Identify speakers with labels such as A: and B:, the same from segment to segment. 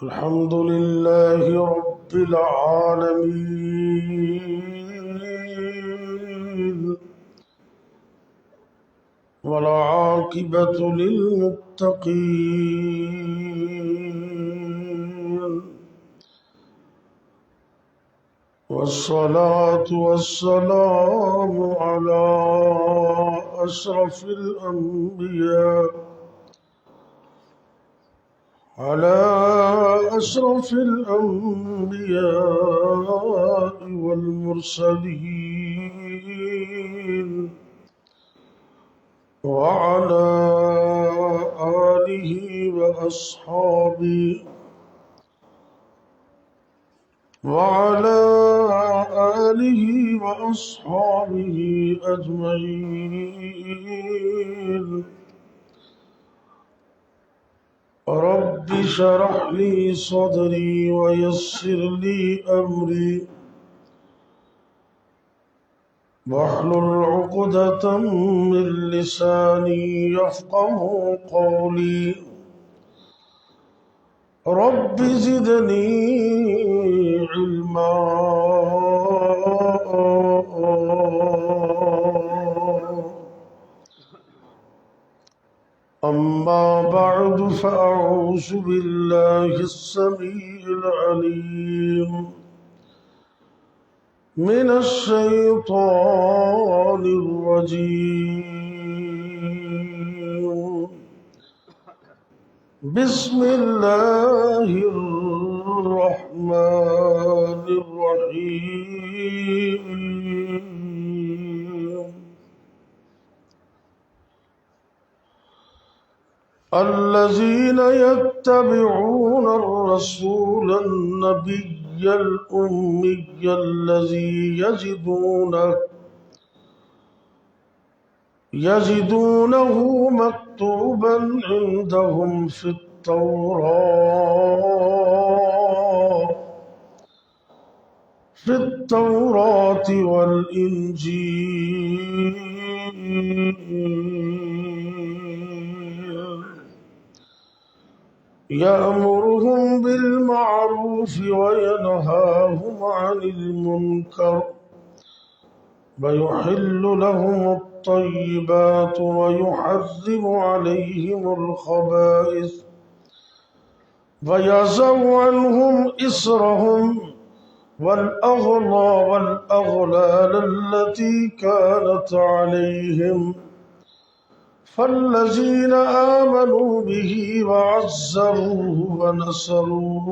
A: الحمد لله رب العالمين والعاقبة للمتقين والصلاة والسلام على أشرف الأنبياء والمرسلين وعلى آله وأصحابه أجمعين. رب اشرح لي صدري ويسر لي أمري واحلل عقدة من لساني يفقه قولي. رب زدني علما. أما بعد فأعوذ بالله السميع العليم من الشيطان الرجيم. بسم الله الرحمن الرحيم. الذين يتبعون الرسول النبي الأمي الذي يجدونه مكتوبا عندهم في التوراة والإنجيل، يأمرهم بالمعروف وينهاهم عن المنكر ويحل لهم الطيبات ويحرم عليهم الخبائث ويضع عنهم إصرهم والأغلال التي كانت عليهم. فالذين آمنوا به وعزروه ونصروه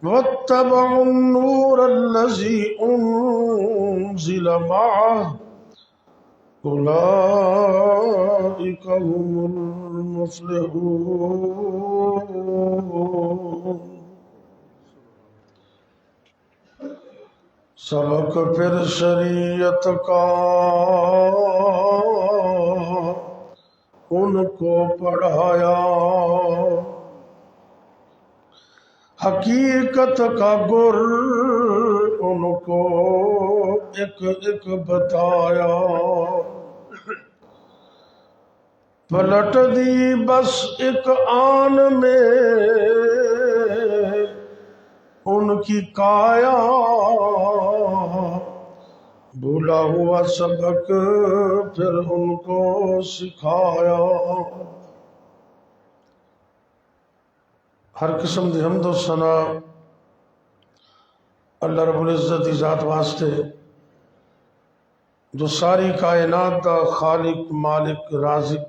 A: واتبعوا النور الذي أنزل معه أولئك هم المفلحون. سبق پھر شریعت کا ان کو پڑھایا، حقیقت کا گر ان کو ایک ایک بتایا. پلٹ دی بس ایک آن میں ان کی کایا، بھولا ہوا سبق پھر ان کو سکھایا. ہر قسم دی حمد و ثنا اللہ رب العزت دی ذات واسطے جو ساری کائنات دا خالق، مالک، رازق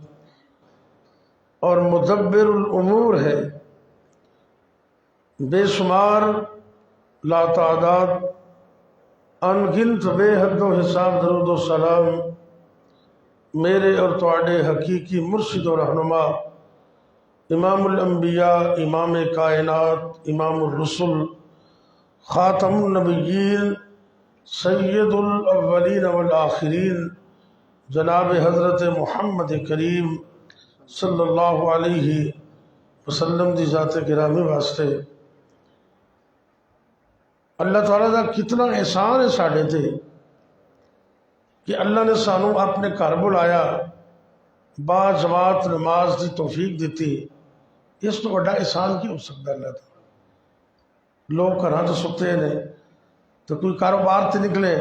A: اور مدبر الامور ہے. بے شمار، لا تعداد، ان گنت، بے حد و حساب درود و سلام میرے اور تواڈے حقیقی مرشد و رہنما امام الانبیاء، امام کائنات، امام الرسل، خاتم النبیین، سید الاولین والآخرین جناب حضرت محمد کریم صلی اللہ علیہ وسلم دی ذات گرامی واسطے اللہ تعالیٰ دا کتنا احسان ہے ساڑھے تے کہ اللہ نے سانو اپنے گھر بلایا، با جماعت نماز دی توفیق دیتی، اس تو بڑا احسان کی ہو سکتا اللہ تعالیٰ؟ لوگ گھراں تو ستے نے تو کوئی کاروبار تے نکلے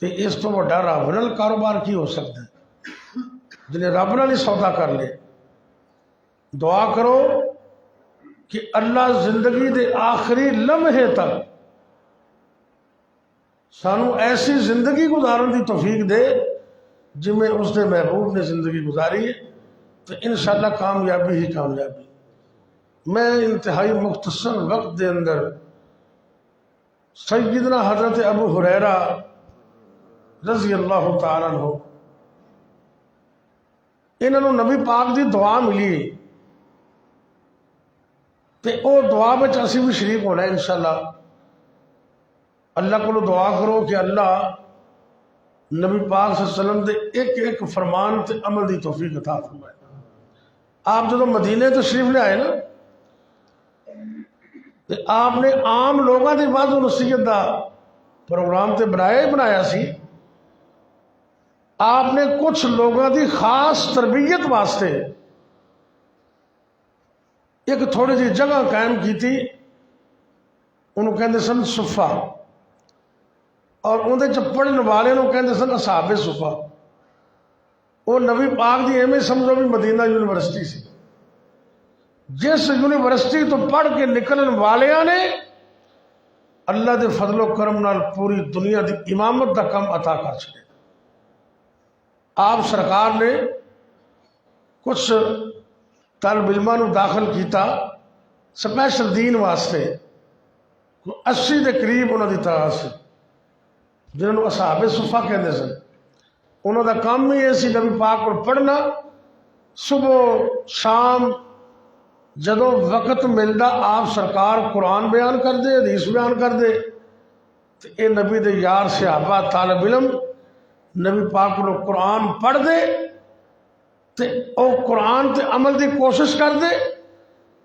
A: تو اس تو بڑا رب نال کاروبار کی ہو سکتا ہے؟ جنہیں رب نال ہی سودا کر لے۔ دعا کرو کہ اللہ زندگی دے آخری لمحے تک سانو ایسی زندگی گزارن دی توفیق دے جی میں اس نے محبوب نے زندگی گزاری ہے، تو انشاءاللہ کامیابی ہی کامیابی۔ میں انتہائی مختصر وقت دے اندر سیدنا حضرت ابو ہریرہ رضی اللہ تعالیٰ عنہ انہوں نبی پاک دی دعا ملی تے او دعا بچ اسی بھی شریک ہونا ہے انشاءاللہ۔ اللہ کو دعا کرو کہ اللہ نبی پاک صلی اللہ علیہ وسلم دے ایک ایک فرمان تے عمل دی توفیق عطا فرمائے۔ آپ جدو مدینے تشریف لے آئے نا تے آپ نے عام لوگاں دی واعظ و نصیحت دا پروگرام تے بنایا سی، آپ نے کچھ لوگاں دی خاص تربیت واسطے ایک تھوڑی جی جگہ قائم کی تھی، انہوں کہندے سن صفہ، اور اندر چ پڑھن والے نو کہندے سن اصحاب صفہ۔ وہ نبی پاک دی ایویں سمجھو بھی مدینہ یونیورسٹی سی، جس یونیورسٹی تو پڑھ کے نکلن والیاں نے اللہ دے فضل و کرم نال پوری دنیا دی امامت دا کم عطا کر چھڑے۔ آپ سرکار نے کچھ طالب علماں نو داخل کیتا سپیشل دین واسطے، 80 دے قریب انہوں دی تعداد سی، جنہوں اصحاب صفہ کہندے سن۔ انہوں دا کام ہی ایسی نبی پاک کو پڑھنا، صبح شام جدو وقت ملدا آپ سرکار قرآن بیان کر دے، حدیث بیان کر دے، تو اے نبی دے یار صحابہ طالب علم نبی پاک کو قرآن پڑھ دے تے او قرآن تے عمل دی کوشش کر دے،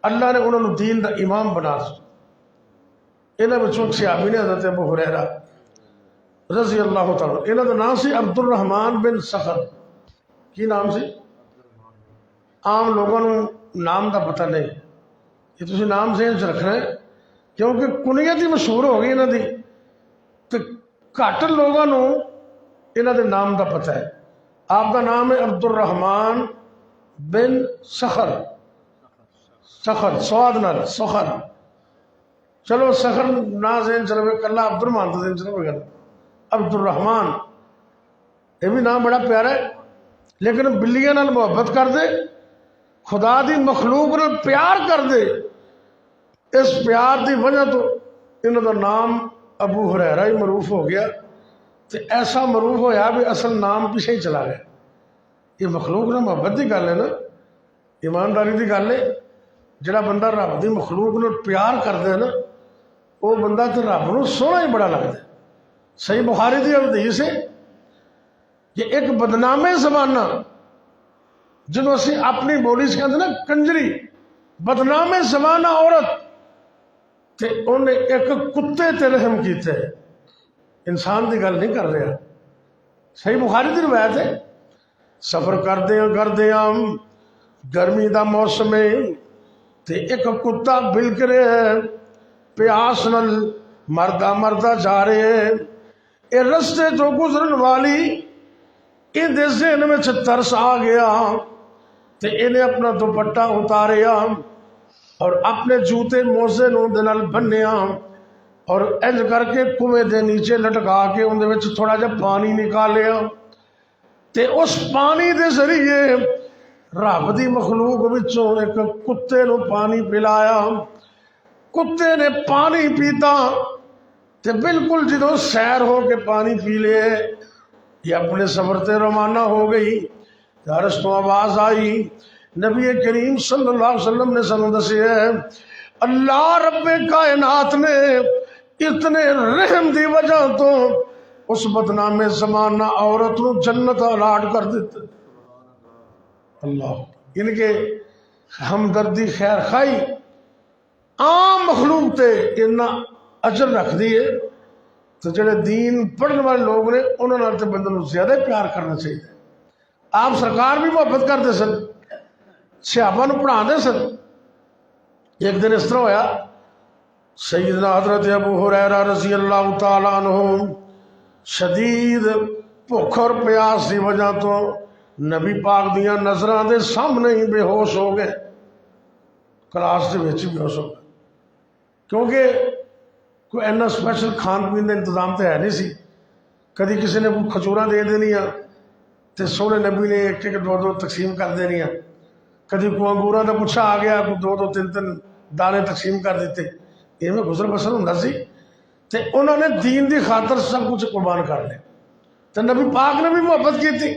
A: اللہ نے انہوں نے دین دا امام بنا دیا۔ انہوں نے چونک صحابی نے حضرت ابو ہریرہ رضی اللہ تعالیٰ، انہوں نے نام سی عبد الرحمن بن سخر۔ کی نام سی؟ عام لوگوں نے نام دا پتہ نہیں، یہ تسی نام ذہن چ رکھنا ہے کیونکہ کنیت ہی مشہور ہو گئی انہوں دی، تو گھٹ لوگوں نے انہوں دے نام دا پتہ ہے۔ آپ کا نام ہے عبد الرحمن بن سخر، سخر سواد نال سخر، چلو سخر نا ذہن چ رہے، کلا عبد الرحمن تو ذہن چ رہے گا، عبد الرحمن یہ بھی نام بڑا پیارا ہے، لیکن بلیاں نال محبت کر دے، خدا دی مخلوق نال پیار کر دے، اس پیار دی وجہ تو انہوں دا نام ابو ہریرہ ہی معروف ہو گیا، تو ایسا معروف ہویا بھی اصل نام پیچھے ہی چلا گیا۔ یہ مخلوق نال محبت دی گل ہے نا، ایمانداری دی گل ہے، جڑا بندہ رب دی مخلوق نال پیار کر دے نا، وہ بندہ تو رب نو سونا ہی بڑا لگتا ہے۔ صحیح بخاری دی حدیث ہے کہ ایک بدنام زمانہ جنہوں اسی اپنی بولی سے کہتے نا کنجری، بدنام زمانہ عورت، تے انہیں ایک کتے تے رحم کیتے، انسان دی گل نہیں کر رہا۔ صحیح بخاری دی روایت ہے، سفر کردے ہم گرمی دا موسم ہے تے ایک کتا بلک رہے ہے، پیاس نل مردہ جا رہے ہیں، اے رستے جو گزرن والی ان دے ذہن میں ترس آ گیا تے انہیں اپنا دوپٹہ اتاریا اور اپنے جوتے موزے نو دے نال بنیا اور انج کر کے کنویں دے نیچے لٹکا کے ان دے وچ تھوڑا جا پانی نکالیا تے اس پانی دے ذریعے رب دی مخلوق وچوں ایک کتے نو پانی پلایا۔ کتے نے پانی پیتا تے بالکل جدوں سیر ہو کے پانی پی لے، یہ اپنے سفر تے روانہ ہو گئی، عرش تو آواز آئی، نبی کریم صلی اللہ علیہ وسلم نے سنو دسی ہے، اللہ رب کائنات نے اتنے رحم دی وجہ تو اس بدنام زمانہ عورت نو جنت الاٹ کر دیتے۔ اللہ ان کے ہمدردی خیر خائی عام مخلوق تے اتنا اجر رکھ دیے، تو جڑے دین پڑھنے والے لوگ نے انہوں نے تو بندے کو زیادہ پیار کرنا چاہیے. آپ سرکار بھی محبت کرتے سن، صحابہ نو پڑھا دے سن. ایک دن اس طرح ہویا، سیدنا حضرت ابو ہریرہ رضی اللہ تعالیٰ عنہ شدید بھوک اور پیاس کی وجہ تو نبی پاک دیاں نظراں دے سامنے ہی بے ہوش ہو گئے. کلاس دے وچ بے ہوش ہو گئے، کیونکہ کوئی اینا سپیشل کھان پین کا انتظام تو ہے نہیں سی. کدی کسی نے کوئی کھجوراں دے دینیاں تے سونے نبی نے ایک ایک دو دو تقسیم کر دینیاں. کدی کوئی انگوراں دا پچھا آ گیا، کوئی دو دو تین تین دانے تقسیم کر دیتے. ایویں گزر بسر ہوندا سی تے انہوں نے دین دی خاطر سب کچھ قربان کر لیا. تے نبی پاک نے بھی محبت کی تھی.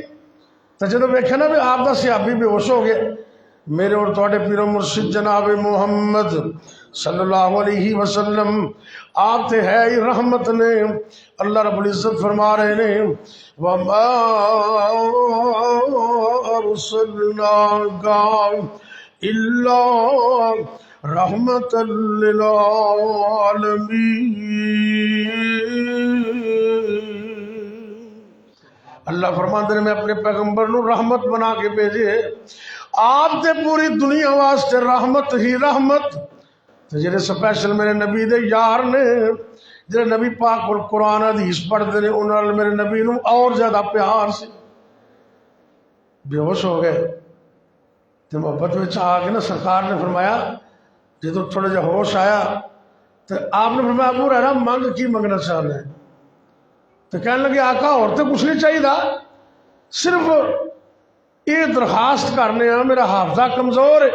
A: تو جدو ویکھیا نا بھی آپ دا صحابی بے ہوش ہو گئے، میرے اور تواڈے پیر و مرشد جناب محمد صلی اللہ علیہ وسلم آپ تے ہے ہی رحمت نے. اللہ رب العزت فرما رہے نے وَمَا أَرْسَلْنَاكَ إِلَّا رَحْمَةً لِلْعَالَمِينَ. اللہ فرماتے ہیں میں اپنے پیغمبر نو رحمت بنا کے بھیجے، آپ تے پوری دنیا واسطے رحمت ہی رحمت. تو جڑے سپیشل میرے نبی دے یار نے، جڑے نبی پاک اور قرآن حدیث پڑھتے ہیں، انہوں نے میرے نبی نو اور زیادہ پیار سے. بے ہوش ہو گئے تو محبت میں آ کے نا سرکار نے فرمایا، جدو تھوڑا جہا ہوش آیا تو آپ نے فرمایا ابو ہریرہ مانگ کی منگنا چاہنا ہے؟ تو کہنے لگے آقا اور تو کچھ نہیں چاہیے تھا، صرف یہ درخواست کرنے ہاں میرا حافظہ کمزور ہے،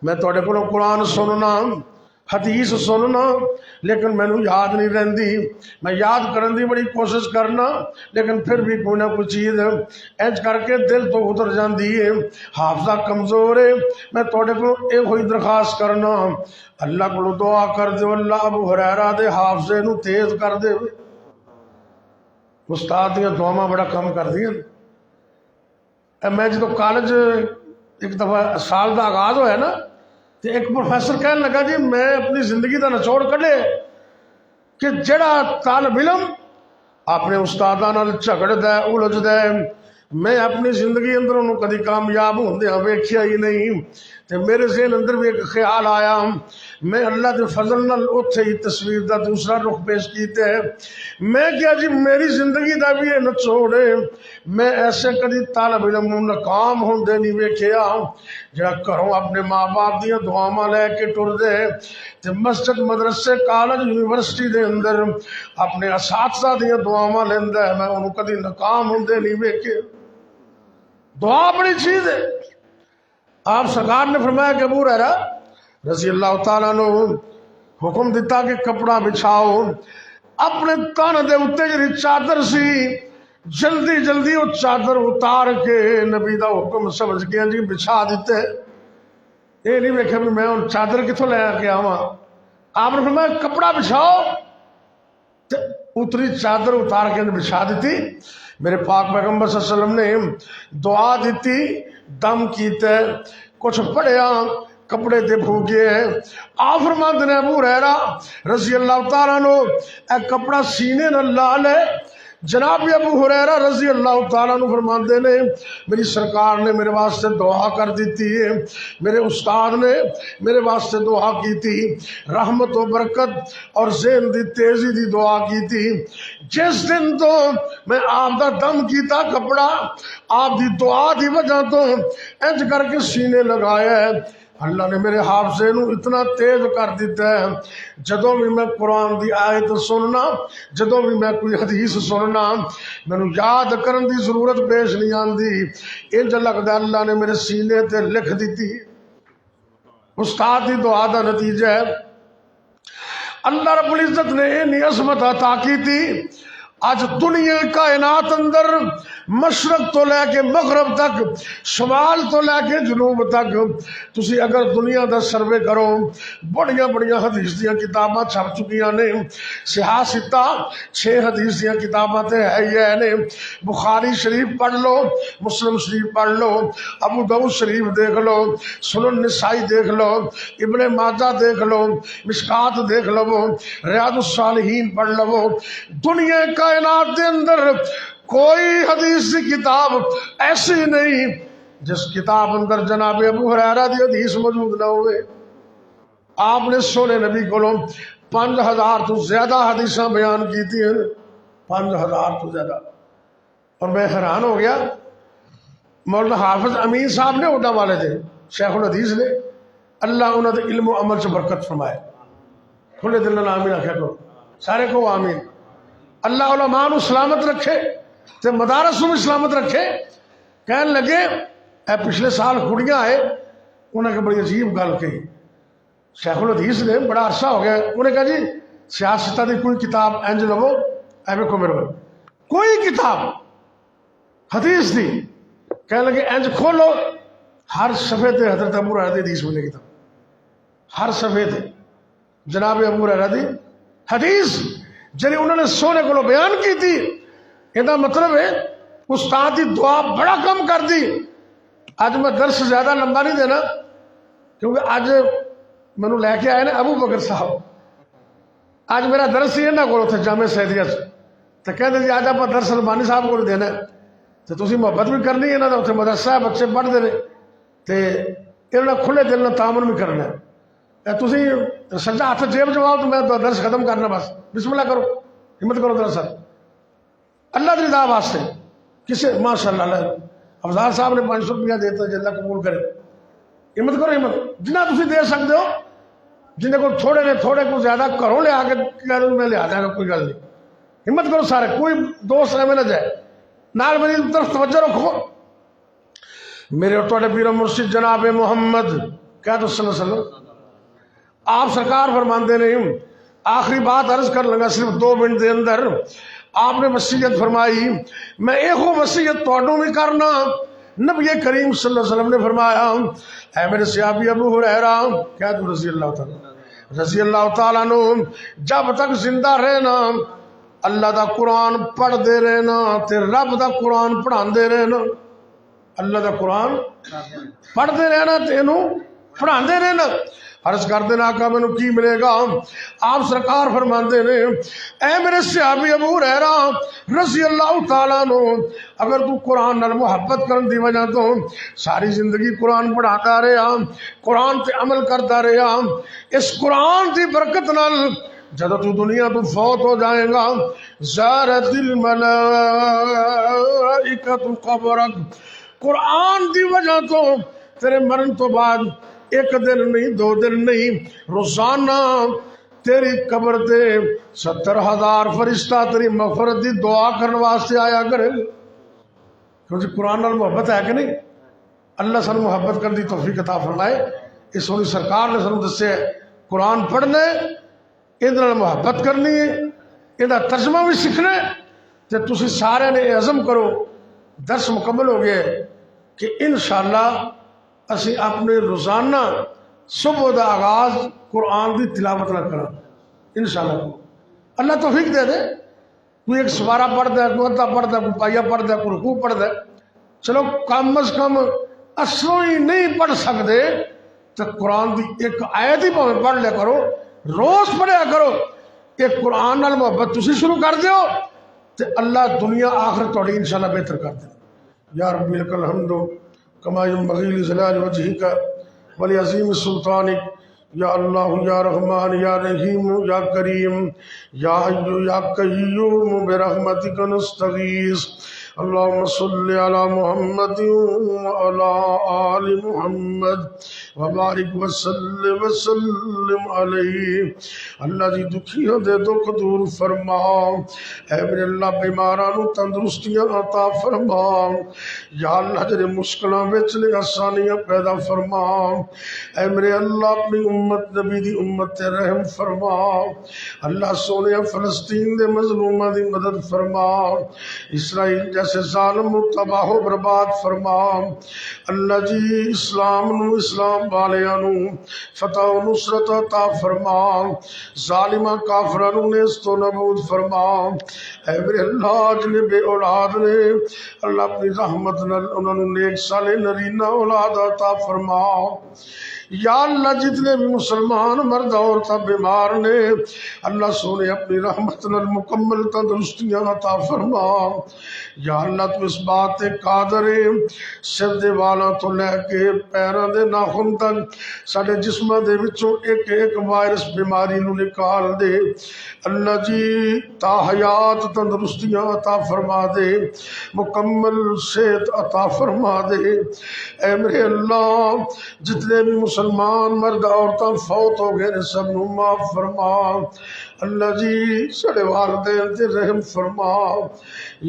A: میں تھوڑے کو قرآن سننا حدیث سننا لیکن میں یاد نہیں رہندی، میں یاد کرن دی بڑی کوشش کرنا لیکن پھر بھی کوئی نہ کوئی چیز انج کر کے دل تو اتر جاندی ہے، حافظہ کمزور ہے. میں تھوڑے کو ایک ہوئی درخواست کرنا، اللہ کو دعا کر دے اللہ ابو ہریرہ دے حافظے نو تیز کر دے. استاد دیاں دعاواں بڑا کم کر دیا. میں جدو کالج ایک دفعہ سال دا آغاز ہویا نا تو ایک پروفیسر کہنے لگا جی میں اپنی زندگی دا نچوڑ کڈے کہ جڑا طالب علم اپنے استاداں نال جھگڑدا ہے الجھدا ہے، میں اپنی زندگی اندر انہوں کدی کامیاب ہوندیاں ویکھیا ہی نہیں. تے میرے ذہن اندر بھی ایک خیال آیا، میں اللہ دے فضل نال اوتھے ہی تصویر دا دوسرا رخ پیش کیتے ہے. میں کیا جی میری زندگی دا بھی یہ نچوڑ ہے، میں ایسے کدی طالب علم ناکام ہوندے نہیں ویکھیا جڑا گھروں اپنے ماں باپ دیاں دعاواں لے کے ٹر دے تے مسجد مدرسے کالج یونیورسٹی دے اندر اپنے اساتذہ دیاں دعاواں لیندا ہے. میں انہوں کدی ناکام ہوندے نہیں ویکھے. دعا بڑی چیز ہے. آپ سرکار نے فرمایا کہ ابو ہریرہ رضی اللہ تعالیٰ عنہ حکم دیتا کہ کپڑا بچھاؤ. اپنے تن دے اتے جڑی چادر سی جلدی جلدی وہ چادر اتار کے نبی دا حکم سمجھ گیا جی بچھا دیتے. یہ نہیں ویکھے بھی میں ان چادر کتوں لے کے آواں. آپ نے فرمایا کپڑا بچھاؤ، اتری چادر اتار کے بچھا دیتی. میرے پاک پیغمبر صلی اللہ علیہ وسلم نے دعا دیتی، دم کیتے، کچھ پڑھیا، کپڑے تے پھوکے. آپ فرماتے ہیں ابو ہریرہ رضی اللہ تعالیٰ عنہ اے کپڑا سینے نہ لا لے. جناب ابو ہریرہ رضی اللہ تعالیٰ عنہ فرماتے نے میری سرکار نے میرے واسطے دعا کر دیتی ہے، میرے استاد نے میرے واسطے دعا کی تھی، رحمت و برکت اور ذہن دی تیزی دی دعا کی تھی. جس دن تو میں آپ دا دم کیتا کپڑا آپ دی دعا دی وجہ تو انج کر کے سینے لگایا ہے. اللہ نے میرے حافظے نو اتنا تیز کر دیتا ہے، جدوں بھی میں قرآن دی آیت سننا، جدوں بھی میں کوئی حدیث سننا، میں نو یاد کرن دی ضرورت پیش نہیں آندی. انج لگدا اللہ نے میرے سینے تے لکھ دیتی. استاد دی دعا دا نتیجہ ہے اللہ رب العزت نے یہ عظمت عطا کی تھی. آج دنیا کائنات اندر مشرق تو لے کے مغرب تک، شمال تو لے کے جنوب تک، تسی اگر دنیا دا سروے کرو، بڑیاں بڑیاں حدیث دیاں کتاباں چھپ چکیاں نے، صحاح ستہ 6 حدیث دیاں کتاباں تے ہے ہی ہے نے، بخاری شریف پڑھ لو، مسلم شریف پڑھ لو، ابو داؤد شریف دیکھ لو، سنن نسائی دیکھ لو، ابن ماجہ دیکھ لو، مشکات دیکھ لو، ریاض الصالحین پڑھ لو، دنیا کائنات دے اندر کوئی حدیث کی کتاب ایسی نہیں جس کتاب اندر جناب ابو ہریرہ دی حدیث موجود نہ ہوئے۔ آپ نے سونے نبی کو 5000 تو زیادہ حدیثاں بیان کی تھی، 5000 تو زیادہ۔ اور میں حیران ہو گیا، مولانا حافظ امین صاحب نے اٹھا والے تھے، شیخ الحدیث نے، اللہ انہوں نے علم و عمل سے برکت فرمائے، کھلے دل نال آمین آخیا کرو، سارے کو آمین۔ اللہ علماء نو سلامت رکھے تے مدارس نو بھی سلامت رکھے۔ کہنے لگے اے پچھلے سال کڑیاں آئے، انہوں نے بڑی عجیب گل کہی، شیخ الحدیث نے بڑا عرصہ ہو گیا، انہوں نے کہا جی سیاستہ دی کوئی کتاب انج لو، اے ویکھو میرے کو کوئی کتاب حدیث دی، کہنے لگے انج کھولو، ہر صفحے تے حضرت ابو ہریرہ دی حدیث ملے گی، ہر صفحے تے جناب ابو ہریرہ دی حدیث جنہیں انہوں نے سونے کو بیان کی تھی۔ یہ مطلب ہے استاد دی دعا بڑا کم کر دی۔ آج میں درس زیادہ لمبا نہیں دینا، کیونکہ آج میں لے کے آئے نا ابو بکر صاحب، آج میرا درس یہ نہ کرو تھے جامع سیدیہ سے، تو کہتے جی آج آپ درس البانی صاحب کو دینا ہے، تو تسی محبت بھی کرنی ہے نا، تو مدرسہ ہے بچے پڑھ دے تو انہوں نے کھلے دل نے تعامل بھی کرنا ہے۔ تسی سجا ہاتھ جیب جواؤ تو میں درس ختم کرنا، بس بسم اللہ کرو، ہمت کرو دراصل اللہ کی رضا واسطے۔ کسے ماشاء اللہ افضال صاحب نے 500 روپیہ دیتا، جی اللہ قبول کرے، ہمت کرو، ہمت جنہ تسی دے سکتے ہو، جنہیں کو تھوڑے نے تھوڑے کو زیادہ کرو، لے آگے میں لے آ جائے گا، کوئی گل نہیں، ہمت کرو سارے، کوئی دوست میں نہ جائے، نال میری طرف توجہ رکھو۔ میرے اور تھوڑے پیر مرشد جناب محمد کہہ دو صلی اللہ علیہ وسلم، آپ سرکار فرماندے نہیں، آخری بات عرض کر لگا صرف 2 منٹ دے اندر، آپ نے وصیت فرمائی، میں ایک وصیت توڑوں بھی کرنا۔ نبی کریم صلی اللہ علیہ وسلم نے فرمایا، اے میرے صحابی ابو ہریرہ، کہہ دو رضی اللہ تعالیٰ عنہ، جب تک زندہ رہنا اللہ دا قرآن پڑھ دے رہنا تے رب دا قرآن پڑھا دے رہنا، اللہ دا قرآن پڑھ دے رہنا تے انہوں پڑھا دے رہنا۔ عرض کر دینا آقا میں کی ملے گا؟ آپ سرکار فرماندے نے، اے میرے صحابی ابو ہریرہ رضی اللہ تعالیٰ عنہ، اگر تو قرآن نال محبت کرن دی وجہ تو ساری زندگی قرآن پڑھاتا رہا، قرآن تے عمل کرتا رہا، اس قرآن دی برکت نال جب تو دنیا تو فوت ہو جائے گا، زارت الملائکۃ قبرک، قرآن دی وجہ تو تیرے مرن تو بعد 1 دن نہیں 2 دن نہیں، روزانہ تیری قبر تے 70,000 فرشتہ تیری مغفرت دی دعا کرنے واسطے آیا کرے، کیونکہ قرآن نال محبت ہے کہ نہیں؟ اللہ سن محبت کرنے دی توفیق عطا فرمائے۔ اس سونی سرکار نے سنوں دسے قرآن پڑھنا ہے، ادھر محبت کرنی ہے، ادھر ترجمہ بھی سیکھنا ہے، تو تسی سارے نے عزم کرو، درس مکمل ہو گیا کہ انشاءاللہ اسی اپنے روزانہ صبح دا آغاز قرآن دی تلاوت نہ کرا، انشاءاللہ اللہ توفیق دے دے۔ کوئی 1 سپارہ پڑھ دے، کوئی ادھا پڑھ دے، کوئی پائیہ پڑھ دے، کوئی رکوع پڑھ دے، چلو کم از کم اصلوں ہی نہیں پڑھ سکتے تو قرآن دی 1 آیت ہی پڑھ لیا کرو، روز پڑھیا کرو۔ ایک قرآن نال محبت تسی شروع کر دیو تو اللہ دنیا آخرت تھوڑی انشاءاللہ بہتر کر دے۔ یا ربی لک الحمد کما ینبغی لجلال وجہک ولعظیم سلطانک، یا اللہ یا رحمان یا رحیم یا کریم یا حی یا قیوم برحمتک نستغیث اللهم صل على محمد وعلى آل محمد وبارک وسلم علیہ۔ اللہ جی دکھیاں دے دکھ دور فرما، اے میرے اللہ بیماراں نو تندرستیاں عطا فرما، یا اللہ جڑے مشکلاں وچ نے آسانیاں پیدا فرما، اے میرے اللہ اپنی امت نبی دی امت تے رحم فرما، اللہ سونے فلسطین دے مظلوماں دی مدد فرما، اسرائیل جیسے ظالم نو تباہ و برباد فرما، اللہ جی اسلام نو اسلام والیاں نو فتح و نصرت عطا فرما، ظالمہ کافراں نو نیست و نابود فرما، اے میرے اللہ جنہیں بے اولاد نے اللہ اپنی رحمت نال انہوں نے نیک صالح نرینہ اولاد عطا فرما، یا اللہ جتنے بھی مسلمان مرد عورتیں بیمار نے اللہ سونے اپنی رحمت نال مکمل تندرستیاں عطا فرما، یا اللہ تو اس بات قادر ہے سر دے والاں تو لے کے پیراں دے ناخن تک ساڈے جسماں دے وچوں ایک ایک وائرس بیماری نو نکال دے، اللہ جی تا حیات تندرستیاں عطا فرما دے، مکمل صحت عطا فرما دے، اے میرے اللہ جتنے بھی مسلمان مرد عورتاں فوت ہو گئے سب نو معاف فرما، اللہ جی ساڈے والدین تے رحم فرما،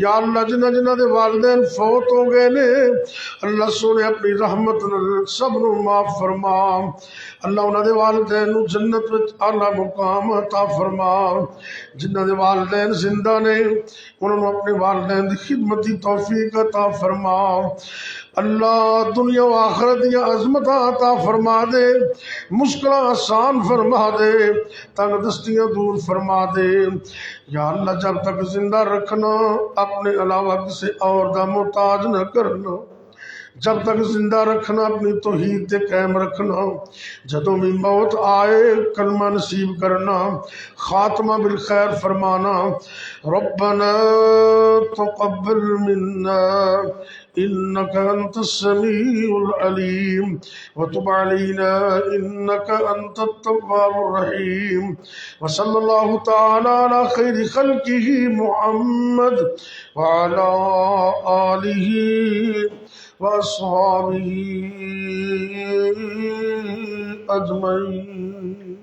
A: یا اللہ جنہ جنہ دے والدین فوت ہو گئے نے اللہ سونے اپنی رحمت نال سب نو معاف فرما، اللہ انہاں دے والدین نو جنت وچ اعلیٰ مقام عطا فرما، جنہ دے والدین زندہ نے انہوں نے اپنے والدین دی خدمت دی توفیق عطا فرما، اللہ دنیا و آخرت دی عظمت عطا فرما دے، مشکلات آسان فرما دے، تنگ دستیاں دور فرما دے، یا اللہ جب تک زندہ رکھنا اپنے علاوہ کسی اور دا محتاج نہ کرنا، جب تک زندہ رکھنا اپنی توحید تے قائم رکھنا، جدوں بھی موت آئے کلمہ نصیب کرنا، خاتمہ بالخیر فرمانا، ربنا تقبل منا إنك أنت السميع العليم وتب علينا إنك أنت التواب الرحيم، وصلى الله تعالى على خير خلقه محمد وعلى آله وأصحابه أجمعين۔